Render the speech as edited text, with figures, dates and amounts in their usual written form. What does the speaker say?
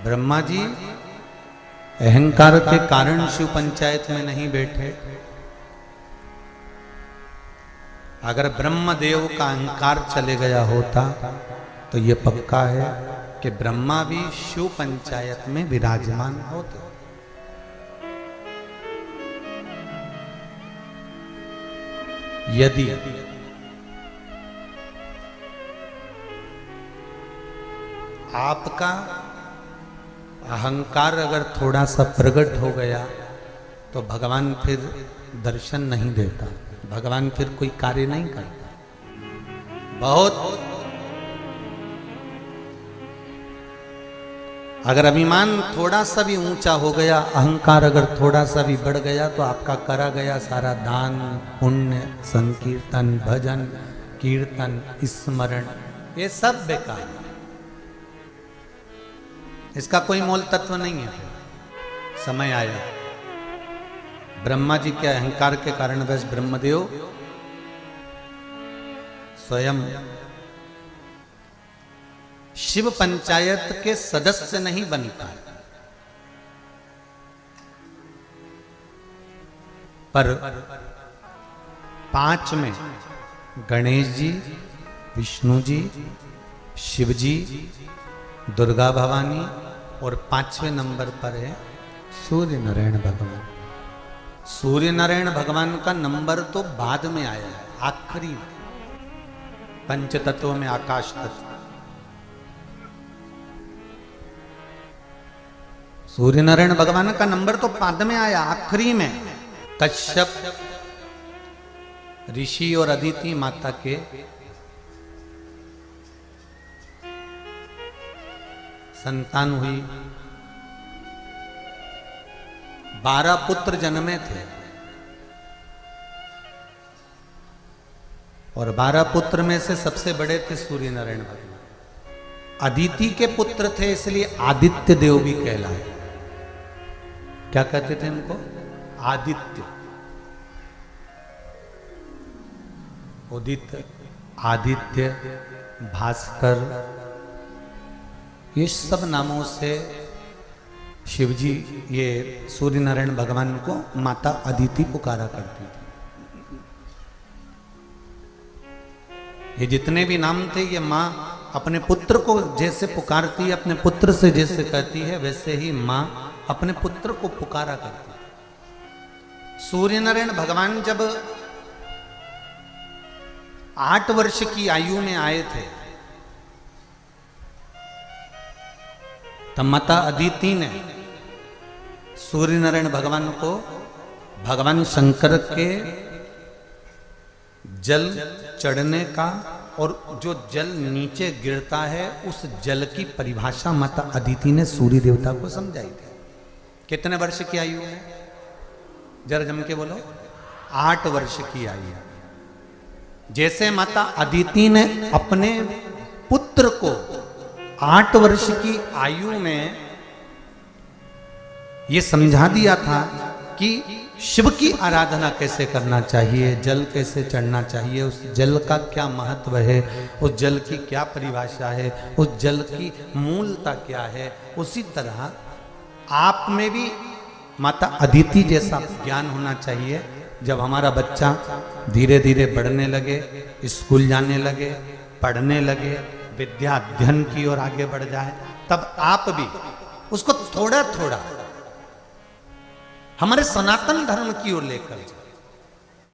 ब्रह्मा जी अहंकार के कारण शिव पंचायत में नहीं बैठे। अगर ब्रह्मदेव का अहंकार चले गया होता तो ये पक्का है कि ब्रह्मा भी शिव पंचायत में विराजमान होते। यदि आपका अहंकार अगर थोड़ा सा प्रकट हो गया तो भगवान फिर दर्शन नहीं देता, भगवान फिर कोई कार्य नहीं करता। बहुत अगर अभिमान थोड़ा सा भी ऊंचा हो गया, अहंकार अगर थोड़ा सा भी बढ़ गया तो आपका करा गया सारा दान पुण्य संकीर्तन भजन कीर्तन स्मरण ये सब बेकार है, इसका कोई मोल तत्व नहीं है। समय आया ब्रह्मा जी के अहंकार के कारण बस ब्रह्मदेव स्वयं शिव पंचायत के सदस्य नहीं बन पाए, पर 5 में गणेश जी, विष्णु जी, शिव जी, दुर्गा भवानी और 5वें नंबर पर है सूर्य नारायण भगवान। सूर्य नारायण भगवान का नंबर तो बाद में आया है, आखिरी पंच तत्वों में आकाश तत्व। सूर्य नारायण भगवान का नंबर तो बाद में आया, आखिरी में। कश्यप ऋषि और अदिति माता के संतान हुई, 12 पुत्र जन्मे थे और 12 पुत्र में से सबसे बड़े थे सूर्य नारायण भगवान। अदिति के पुत्र थे इसलिए आदित्य देव भी कहलाए। क्या कहते थे इनको? आदित्य। उदित, आदित्य, भास्कर, ये सब नामों से शिवजी ये सूर्य नारायण भगवान को माता अदिति पुकारा करती थी। ये जितने भी नाम थे ये माँ अपने पुत्र को जैसे पुकारती है, अपने पुत्र से जैसे कहती है, वैसे ही माँ अपने पुत्र को पुकारा करती है। सूर्य नारायण भगवान जब 8 वर्ष की आयु में आए थे तब माता अदिति ने सूर्य नारायण भगवान को भगवान शंकर के जल चढ़ने का और जो जल नीचे गिरता है उस जल की परिभाषा माता अदिति ने सूर्य देवता को समझाई थी। कितने वर्ष की आयु है? जरा जम के बोलो। 8 वर्ष की आयु। जैसे माता अदिति ने अपने पुत्र को 8 वर्ष की आयु में ये समझा दिया था कि शिव की आराधना कैसे करना चाहिए, जल कैसे चढ़ना चाहिए, उस जल का क्या महत्व है, उस जल की क्या परिभाषा है, उस जल की मूलता क्या है, उसी तरह आप में भी माता अदिति जैसा ज्ञान होना चाहिए। जब हमारा बच्चा धीरे धीरे बढ़ने लगे, स्कूल जाने लगे, पढ़ने लगे, विद्या अध्ययन की ओर आगे बढ़ जाए, तब आप भी उसको थोड़ा थोड़ा हमारे सनातन धर्म की ओर लेकर जाए।